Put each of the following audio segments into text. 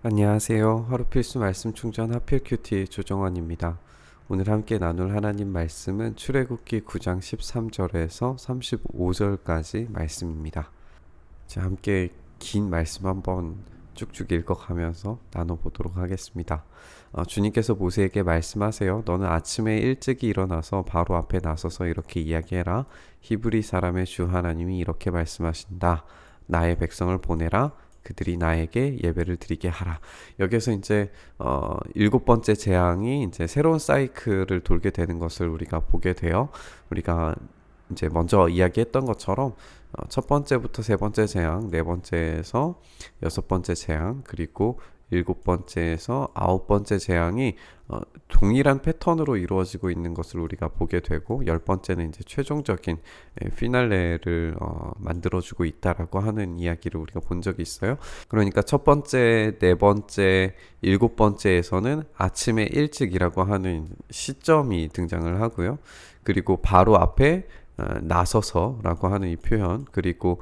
안녕하세요. 하루 필수 말씀 충전 하필 큐티의 조정원입니다. 오늘 함께 나눌 하나님 말씀은 출애굽기 9장 13절에서 35절까지 말씀입니다. 자, 함께 긴 말씀 한번 쭉쭉 읽어가면서 나눠보도록 하겠습니다. 주님께서 모세에게 말씀하세요. 너는 아침에 일찍이 일어나서 바로 앞에 나서서 이렇게 이야기해라. 히브리 사람의 주 하나님이 이렇게 말씀하신다. 나의 백성을 보내라. 그들이 나에게 예배를 드리게 하라. 여기서 이제 일곱 번째 재앙이 이제 새로운 사이클을 돌게 되는 것을 우리가 보게 돼요. 우리가 이제 먼저 이야기했던 것처럼 첫 번째부터 세 번째 재앙, 네 번째에서 여섯 번째 재앙, 그리고 일곱 번째에서 아홉 번째 재앙이 동일한 패턴으로 이루어지고 있는 것을 우리가 보게 되고, 열 번째는 이제 최종적인 피날레를 만들어주고 있다라고 하는 이야기를 우리가 본 적이 있어요. 그러니까 첫 번째, 네 번째, 일곱 번째에서는 아침에 일찍이라고 하는 시점이 등장을 하고요. 그리고 바로 앞에 나서서라고 하는 이 표현, 그리고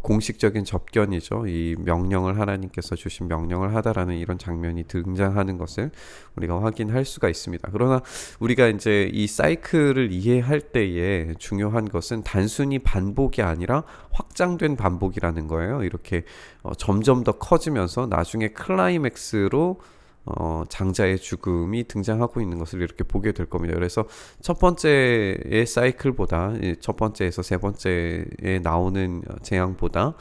공식적인 접견이죠. 이 명령을, 하나님께서 주신 명령을 하다라는 이런 장면이 등장하는 것을 우리가 확인할 수가 있습니다. 그러나 우리가 이제 이 사이클을 이해할 때에 중요한 것은 단순히 반복이 아니라 확장된 반복이라는 거예요. 이렇게 점점 더 커지면서 나중에 클라이맥스로 장자의 죽음이 등장하고 있는 것을 이렇게 보게 될 겁니다. 그래서 첫 번째의 사이클보다, 첫 번째에서 세 번째에 나오는 재앙보다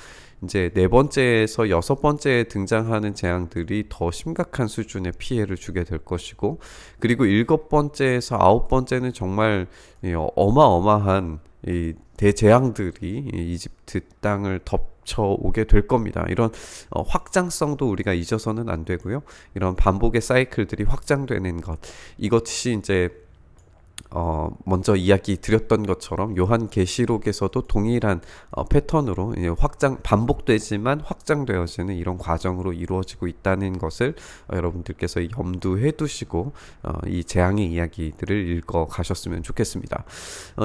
이제 네 번째에서 여섯 번째에 등장하는 재앙들이 더 심각한 수준의 피해를 주게 될 것이고, 그리고 일곱 번째에서 아홉 번째는 정말 어마어마한 이 대재앙들이 이집트 땅을 덮쳐오게 될 겁니다. 이런 확장성도 우리가 잊어서는 안 되고요. 이런 반복의 사이클들이 확장되는 것, 이것이 이제 먼저 이야기 드렸던 것처럼 요한계시록에서도 동일한 패턴으로 반복되지만 확장되어지는 이런 과정으로 이루어지고 있다는 것을 여러분들께서 염두해 두시고 이 재앙의 이야기들을 읽어 가셨으면 좋겠습니다.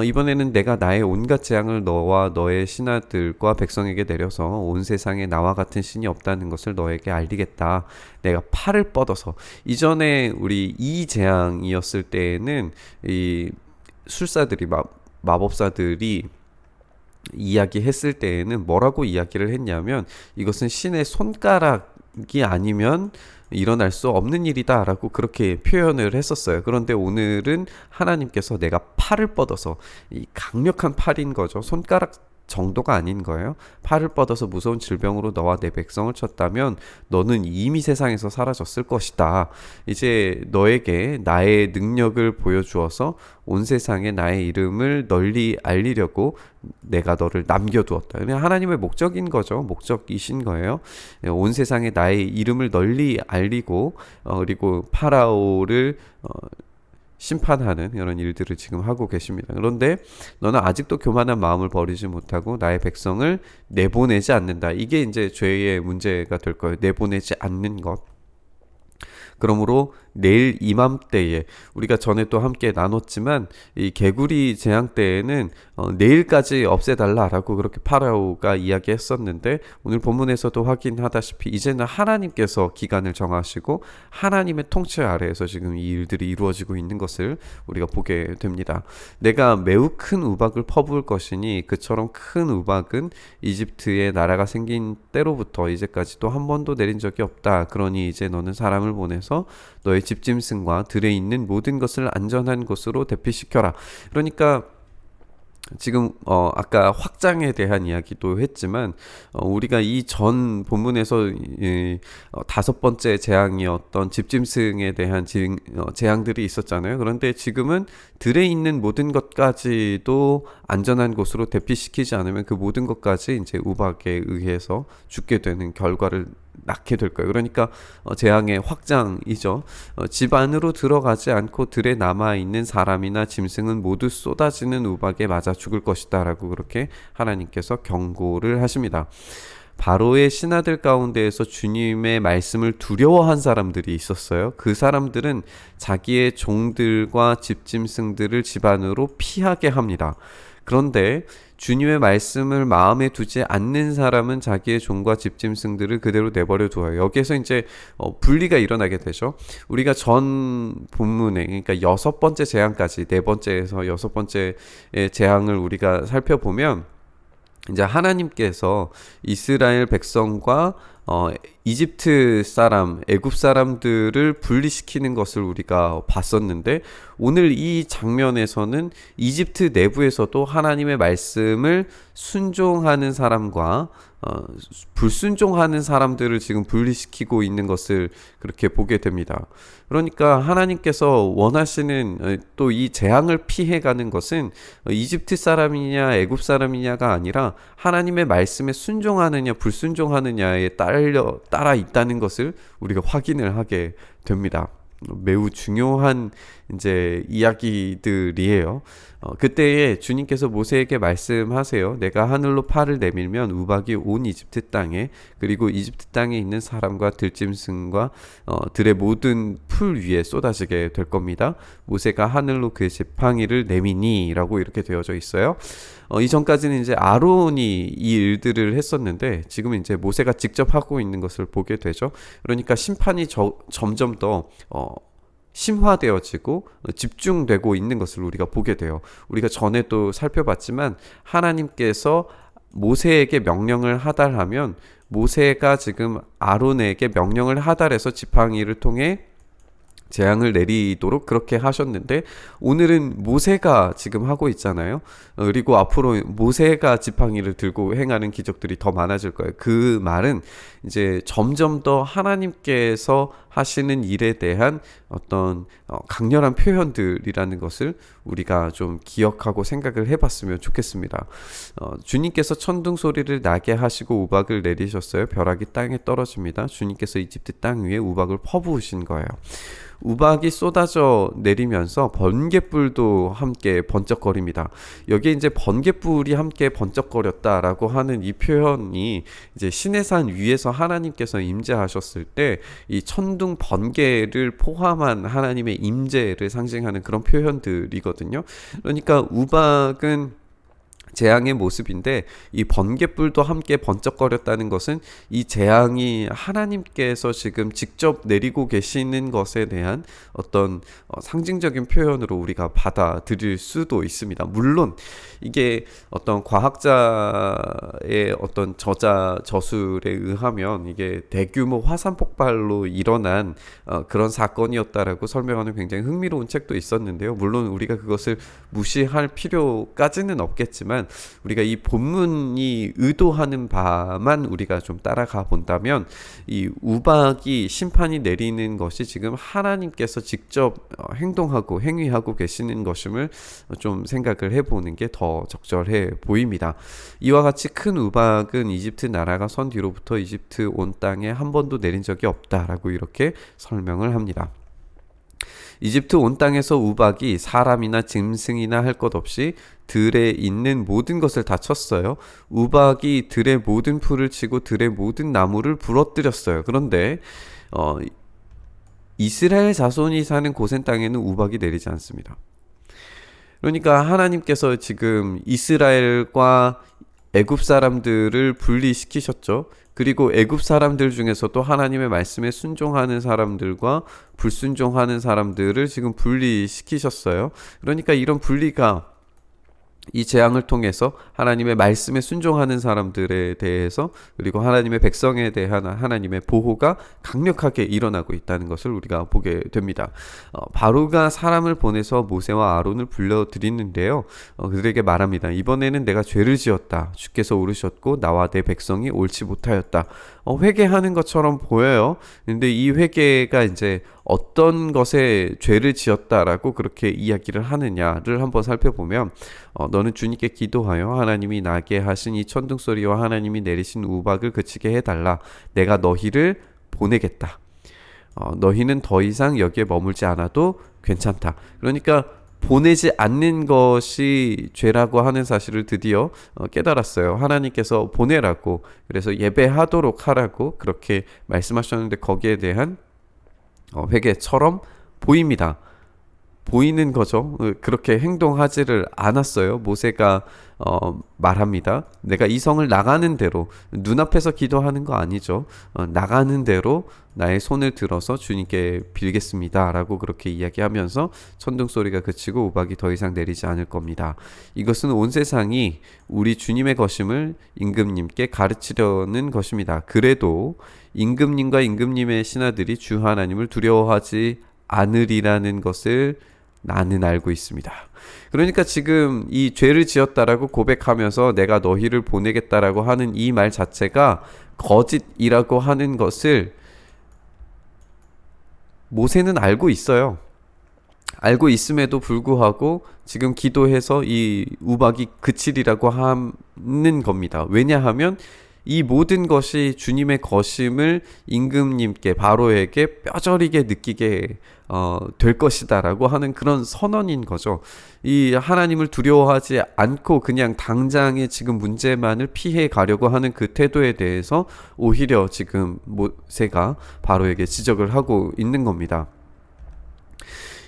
이번에는 내가 나의 온갖 재앙을 너와 너의 신하들과 백성에게 내려서 온 세상에 나와 같은 신이 없다는 것을 너에게 알리겠다. 내가 팔을 뻗어서, 이전에 우리 이 재앙이었을 때에는 이 술사들이 마법사들이 이야기했을 때에는 뭐라고 이야기를 했냐면, 이것은 신의 손가락이 아니면 일어날 수 없는 일이다 라고 그렇게 표현을 했었어요. 그런데 오늘은 하나님께서 내가 팔을 뻗어서, 이 강력한 팔인 거죠. 손가락 정도가 아닌 거예요. 팔을 뻗어서 무서운 질병으로 너와 내 백성을 쳤다면 너는 이미 세상에서 사라졌을 것이다. 이제 너에게 나의 능력을 보여주어서 온 세상에 나의 이름을 널리 알리려고 내가 너를 남겨두었다. 그냥 하나님의 목적인 거죠. 목적이신 거예요. 온 세상에 나의 이름을 널리 알리고 그리고 파라오를 심판하는 이런 일들을 지금 하고 계십니다. 그런데 너는 아직도 교만한 마음을 버리지 못하고 나의 백성을 내보내지 않는다. 이게 이제 죄의 문제가 될 거예요. 내보내지 않는 것. 그러므로 내일 이맘때에, 우리가 전에 또 함께 나눴지만 이 개구리 재앙 때에는 내일까지 없애달라라고 그렇게 파라오가 이야기했었는데, 오늘 본문에서도 확인하다시피 이제는 하나님께서 기간을 정하시고 하나님의 통치 아래에서 지금 이 일들이 이루어지고 있는 것을 우리가 보게 됩니다. 내가 매우 큰 우박을 퍼부을 것이니 그처럼 큰 우박은 이집트의 나라가 생긴 때로부터 이제까지도 한 번도 내린 적이 없다. 그러니 이제 너는 사람을 보내서 너의 집짐승과 들에 있는 모든 것을 안전한 곳으로 대피시켜라. 그러니까 지금 아까 확장에 대한 이야기도 했지만 우리가 이 전 본문에서 다섯 번째 재앙이었던 집짐승에 대한 재앙들이 있었잖아요. 그런데 지금은 들에 있는 모든 것까지도 안전한 곳으로 대피시키지 않으면 그 모든 것까지 이제 우박에 의해서 죽게 되는 결과를 낳게 될 거예요. 그러니까 재앙의 확장이죠. 집 안으로 들어가지 않고 들에 남아있는 사람이나 짐승은 모두 쏟아지는 우박에 맞아 죽을 것이다 라고 그렇게 하나님께서 경고를 하십니다. 바로의 신하들 가운데에서 주님의 말씀을 두려워한 사람들이 있었어요. 그 사람들은 자기의 종들과 집짐승들을 집 안으로 피하게 합니다. 그런데 주님의 말씀을 마음에 두지 않는 사람은 자기의 종과 집짐승들을 그대로 내버려 두어요. 여기에서 이제 분리가 일어나게 되죠. 우리가 전 본문에, 그러니까 6번째 재앙까지, 4번째에서 6번째 재앙을 우리가 살펴보면 이제 하나님께서 이스라엘 백성과 이집트 사람, 애굽 사람들을 분리시키는 것을 우리가 봤었는데, 오늘 이 장면에서는 이집트 내부에서도 하나님의 말씀을 순종하는 사람과 불순종하는 사람들을 지금 분리시키고 있는 것을 그렇게 보게 됩니다. 그러니까 하나님께서 원하시는 또 이 재앙을 피해가는 것은 이집트 사람이냐 애굽 사람이냐가 아니라 하나님의 말씀에 순종하느냐 불순종하느냐에 따라 있다는 것을 우리가 확인을 하게 됩니다. 매우 중요한 이제 이야기들이에요. 그때에 주님께서 모세에게 말씀하세요. 내가 하늘로 팔을 내밀면 우박이 온 이집트 땅에, 그리고 이집트 땅에 있는 사람과 들짐승과 들의 모든 풀 위에 쏟아지게 될 겁니다. 모세가 하늘로 그 지팡이를 내미니 라고 이렇게 되어져 있어요. 이전까지는 이제 아론이 이 일들을 했었는데, 지금 이제 모세가 직접 하고 있는 것을 보게 되죠. 그러니까 심판이 점점 더 심화되어지고 집중되고 있는 것을 우리가 보게 돼요. 우리가 전에도 살펴봤지만 하나님께서 모세에게 명령을 하달하면 모세가 지금 아론에게 명령을 하달해서 지팡이를 통해 재앙을 내리도록 그렇게 하셨는데, 오늘은 모세가 지금 하고 있잖아요. 그리고 앞으로 모세가 지팡이를 들고 행하는 기적들이 더 많아질 거예요. 그 말은 이제 점점 더 하나님께서 하시는 일에 대한 어떤 강렬한 표현들이라는 것을 우리가 좀 기억하고 생각을 해봤으면 좋겠습니다. 주님께서 천둥 소리를 나게 하시고 우박을 내리셨어요. 벼락이 땅에 떨어집니다. 주님께서 이집트 땅 위에 우박을 퍼부으신 거예요. 우박이 쏟아져 내리면서 번갯불도 함께 번쩍거립니다. 여기에 이제 번갯불이 함께 번쩍거렸다라고 하는 이 표현이 이제 시내산 위에서 하나님께서 임재하셨을 때 이 천둥 번개를 포함한 하나님의 임재를 상징하는 그런 표현들이거든요. 그러니까 우박은 재앙의 모습인데, 이 번갯불도 함께 번쩍거렸다는 것은 이 재앙이 하나님께서 지금 직접 내리고 계시는 것에 대한 어떤 상징적인 표현으로 우리가 받아들일 수도 있습니다. 물론 이게 어떤 과학자의 어떤 저술에 의하면 이게 대규모 화산 폭발로 일어난 그런 사건이었다라고 설명하는 굉장히 흥미로운 책도 있었는데요. 물론 우리가 그것을 무시할 필요까지는 없겠지만, 우리가 이 본문이 의도하는 바만 우리가 좀 따라가 본다면, 이 우박이 심판이 내리는 것이 지금 하나님께서 직접 행동하고 행위하고 계시는 것임을 좀 생각을 해보는 게 더 적절해 보입니다. 이와 같이 큰 우박은 이집트 나라가 선 뒤로부터 이집트 온 땅에 한 번도 내린 적이 없다라고 이렇게 설명을 합니다. 이집트 온 땅에서 우박이 사람이나 짐승이나 할 것 없이 들에 있는 모든 것을 다 쳤어요. 우박이 들의 모든 풀을 치고 들의 모든 나무를 부러뜨렸어요. 그런데 이스라엘 자손이 사는 고센 땅에는 우박이 내리지 않습니다. 그러니까 하나님께서 지금 이스라엘과 애굽 사람들을 분리시키셨죠. 그리고 애굽 사람들 중에서도 하나님의 말씀에 순종하는 사람들과 불순종하는 사람들을 지금 분리시키셨어요. 그러니까 이런 분리가 이 재앙을 통해서 하나님의 말씀에 순종하는 사람들에 대해서, 그리고 하나님의 백성에 대한 하나님의 보호가 강력하게 일어나고 있다는 것을 우리가 보게 됩니다. 바로가 사람을 보내서 모세와 아론을 불러들이는데요, 그들에게 말합니다. 이번에는 내가 죄를 지었다. 주께서 오르셨고 나와 내 백성이 옳지 못하였다. 회개하는 것처럼 보여요. 근데 이 회개가 이제 어떤 것에 죄를 지었다라고 그렇게 이야기를 하느냐를 한번 살펴보면, 너는 주님께 기도하여 하나님이 나게 하신 이 천둥소리와 하나님이 내리신 우박을 그치게 해달라. 내가 너희를 보내겠다. 너희는 더 이상 여기에 머물지 않아도 괜찮다. 그러니까 보내지 않는 것이 죄라고 하는 사실을 드디어 깨달았어요. 하나님께서 보내라고, 그래서 예배하도록 하라고 그렇게 말씀하셨는데, 거기에 대한 회개처럼 보입니다. 보이는 거죠. 그렇게 행동하지를 않았어요. 모세가 말합니다. 내가 이 성을 나가는 대로, 눈앞에서 기도하는 거 아니죠. 나가는 대로 나의 손을 들어서 주님께 빌겠습니다 라고 그렇게 이야기하면서 천둥 소리가 그치고 우박이 더 이상 내리지 않을 겁니다. 이것은 온 세상이 우리 주님의 것임을 임금님께 가르치려는 것입니다. 그래도 임금님과 임금님의 신하들이 주 하나님을 두려워하지 않으리라는 것을 나는 알고 있습니다. 그러니까 지금 이 죄를 지었다라고 고백하면서 내가 너희를 보내겠다라고 하는 이 말 자체가 거짓이라고 하는 것을 모세는 알고 있어요. 알고 있음에도 불구하고 지금 기도해서 이 우박이 그치리라고 하는 겁니다. 왜냐하면 이 모든 것이 주님의 것임을 임금님께 바로에게 뼈저리게 느끼게 될 것이다라고 하는 그런 선언인 거죠. 이 하나님을 두려워하지 않고 그냥 당장의 지금 문제만을 피해 가려고 하는 그 태도에 대해서 오히려 지금 모세가 바로에게 지적을 하고 있는 겁니다.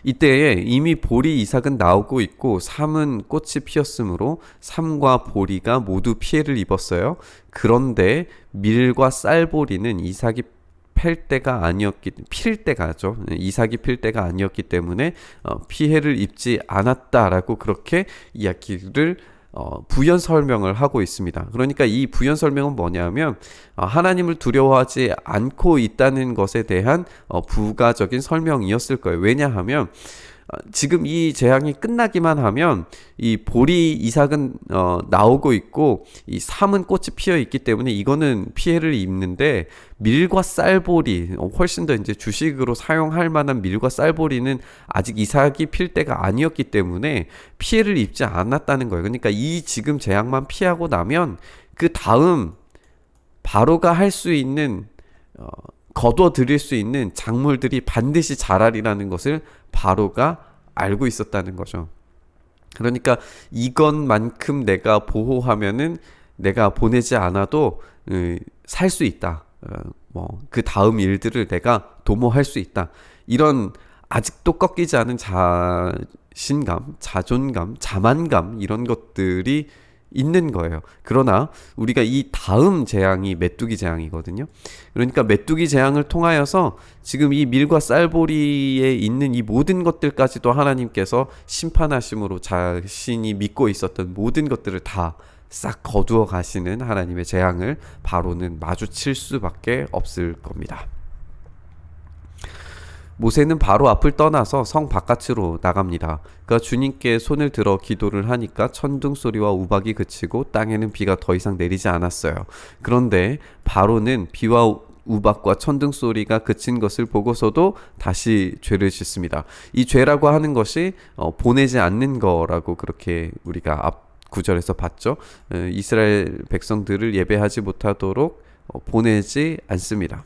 이때에 이미 보리 이삭은 나오고 있고 삼은 꽃이 피었으므로 삼과 보리가 모두 피해를 입었어요. 그런데 밀과 쌀보리는 이삭이 필 때가죠. 이삭이 필 때가 아니었기 때문에 피해를 입지 않았다라고 그렇게 이야기를 부연 설명을 하고 있습니다. 그러니까 이 부연 설명은 뭐냐면 하나님을 두려워하지 않고 있다는 것에 대한 부가적인 설명이었을 거예요. 왜냐하면 지금 이 재앙이 끝나기만 하면 이 보리 이삭은 나오고 있고 이 삼은 꽃이 피어 있기 때문에 이거는 피해를 입는데 밀과 쌀보리 훨씬 더 이제 주식으로 사용할 만한 밀과 쌀보리는 아직 이삭이 필 때가 아니었기 때문에 피해를 입지 않았다는 거예요. 그러니까 이 지금 재앙만 피하고 나면 그 다음 바로가 할 수 있는 거둬 들일 수 있는 작물들이 반드시 자라리라는 것을 바로가 알고 있었다는 거죠. 그러니까 이것만큼 내가 보호하면은 내가 보내지 않아도 살 수 있다. 그 다음 일들을 내가 도모할 수 있다. 이런 아직도 꺾이지 않은 자신감, 자존감, 자만감 이런 것들이 있는 거예요. 그러나 우리가 이 다음 재앙이 메뚜기 재앙이거든요. 그러니까 메뚜기 재앙을 통하여서 지금 이 밀과 쌀보리에 있는 이 모든 것들까지도 하나님께서 심판하심으로 자신이 믿고 있었던 모든 것들을 다 싹 거두어 가시는 하나님의 재앙을 바로는 마주칠 수밖에 없을 겁니다. 모세는 바로 앞을 떠나서 성 바깥으로 나갑니다. 그러니까 주님께 손을 들어 기도를 하니까 천둥 소리와 우박이 그치고 땅에는 비가 더 이상 내리지 않았어요. 그런데 바로는 비와 우박과 천둥 소리가 그친 것을 보고서도 다시 죄를 짓습니다. 이 죄라고 하는 것이 보내지 않는 거라고 그렇게 우리가 앞 구절에서 봤죠. 이스라엘 백성들을 예배하지 못하도록 보내지 않습니다.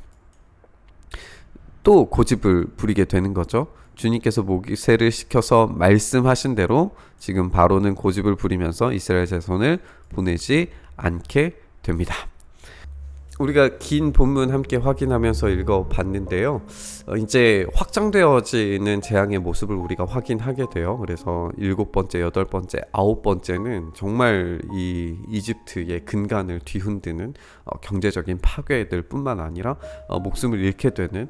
또 고집을 부리게 되는 거죠. 주님께서 모세를 시켜서 말씀하신 대로 지금 바로는 고집을 부리면서 이스라엘 자손을 보내지 않게 됩니다. 우리가 긴 본문 함께 확인하면서 읽어봤는데요. 이제 확장되어지는 재앙의 모습을 우리가 확인하게 돼요. 그래서 7번째, 8번째, 9번째는 정말 이 이집트의 근간을 뒤흔드는 경제적인 파괴들 뿐만 아니라 목숨을 잃게 되는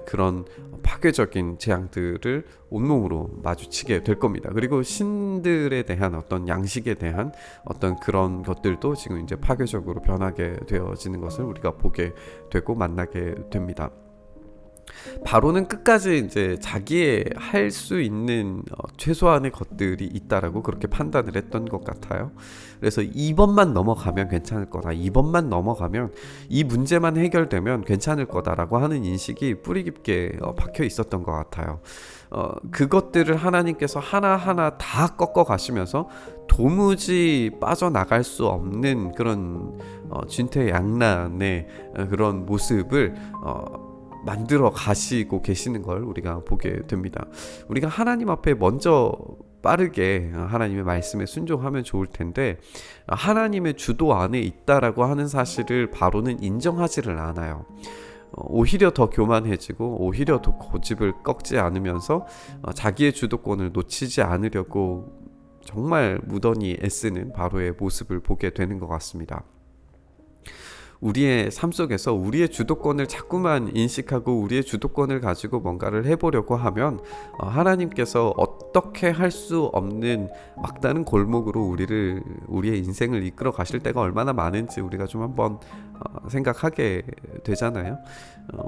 그런 파괴적인 재앙들을 온몸으로 마주치게 될 겁니다. 그리고 신들에 대한 어떤 양식에 대한 어떤 그런 것들도 지금 이제 파괴적으로 변하게 되어지는 것을 우리가 보게 되고 만나게 됩니다. 바로는 끝까지 이제 자기의 할 수 있는 최소한의 것들이 있다라고 그렇게 판단을 했던 것 같아요. 그래서 이번만 넘어가면 괜찮을 거다. 이번만 넘어가면 이 문제만 해결되면 괜찮을 거다라고 하는 인식이 뿌리 깊게 박혀 있었던 것 같아요. 그것들을 하나님께서 하나하나 다 꺾어 가시면서 도무지 빠져나갈 수 없는 그런 진퇴양난의 그런 모습을 만들어 가시고 계시는 걸 우리가 보게 됩니다. 우리가 하나님 앞에 먼저 빠르게 하나님의 말씀에 순종하면 좋을 텐데 하나님의 주도 안에 있다라고 하는 사실을 바로는 인정하지를 않아요. 오히려 더 교만해지고 오히려 더 고집을 꺾지 않으면서 자기의 주도권을 놓치지 않으려고 정말 무던히 애쓰는 바로의 모습을 보게 되는 것 같습니다. 우리의 삶 속에서 우리의 주도권을 자꾸만 인식하고 우리의 주도권을 가지고 뭔가를 해보려고 하면 하나님께서 어떻게 할 수 없는 막다른 골목으로 우리의 인생을 이끌어 가실 때가 얼마나 많은지 우리가 좀 한번 생각하게 되잖아요.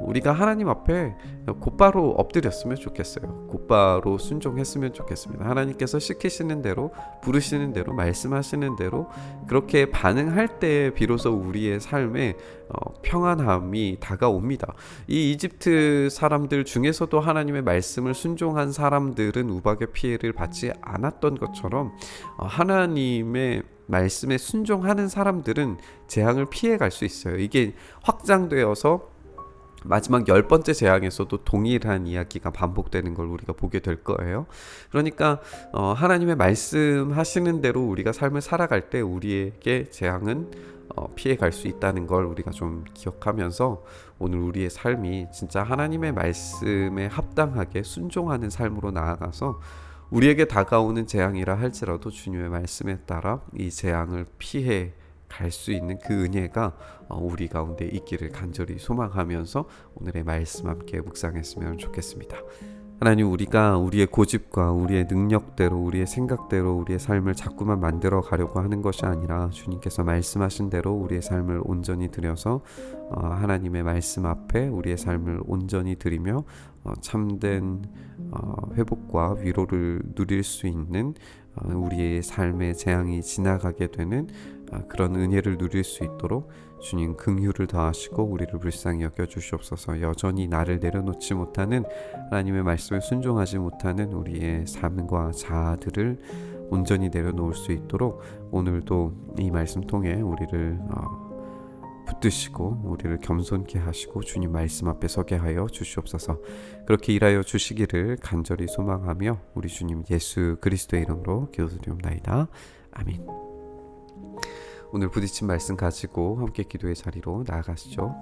우리가 하나님 앞에 곧바로 엎드렸으면 좋겠어요. 곧바로 순종했으면 좋겠습니다. 하나님께서 시키시는 대로, 부르시는 대로, 말씀하시는 대로 그렇게 반응할 때 비로소 우리의 삶에 평안함이 다가옵니다. 이 이집트 사람들 중에서도 하나님의 말씀을 순종한 사람들은 우박의 피해를 받지 않았던 것처럼 하나님의 말씀에 순종하는 사람들은 재앙을 피해 갈 수 있어요. 이게 확장되어서 마지막 10번째 재앙에서도 동일한 이야기가 반복되는 걸 우리가 보게 될 거예요. 그러니까 하나님의 말씀하시는 대로 우리가 삶을 살아갈 때 우리에게 재앙은 피해갈 수 있다는 걸 우리가 좀 기억하면서 오늘 우리의 삶이 진짜 하나님의 말씀에 합당하게 순종하는 삶으로 나아가서 우리에게 다가오는 재앙이라 할지라도 주님의 말씀에 따라 이 재앙을 피해 갈 수 있는 그 은혜가 우리 가운데 있기를 간절히 소망하면서 오늘의 말씀 함께 묵상했으면 좋겠습니다. 하나님, 우리가 우리의 고집과 우리의 능력대로 우리의 생각대로 우리의 삶을 자꾸만 만들어 가려고 하는 것이 아니라 주님께서 말씀하신 대로 우리의 삶을 온전히 드려서 하나님의 말씀 앞에 우리의 삶을 온전히 드리며 참된 회복과 위로를 누릴 수 있는 우리의 삶의 재앙이 지나가게 되는 그런 은혜를 누릴 수 있도록 주님 긍휼을 더하시고 우리를 불쌍히 여겨 주시옵소서. 여전히 나를 내려놓지 못하는 하나님의 말씀을 순종하지 못하는 우리의 삶과 자아들을 온전히 내려놓을 수 있도록 오늘도 이 말씀 통해 우리를 붙드시고 우리를 겸손케 하시고 주님 말씀 앞에 서게 하여 주시옵소서. 그렇게 일하여 주시기를 간절히 소망하며 우리 주님 예수 그리스도의 이름으로 기도드리옵나이다. 아멘. 오늘 부딪힌 말씀 가지고 함께 기도의 자리로 나아가시죠.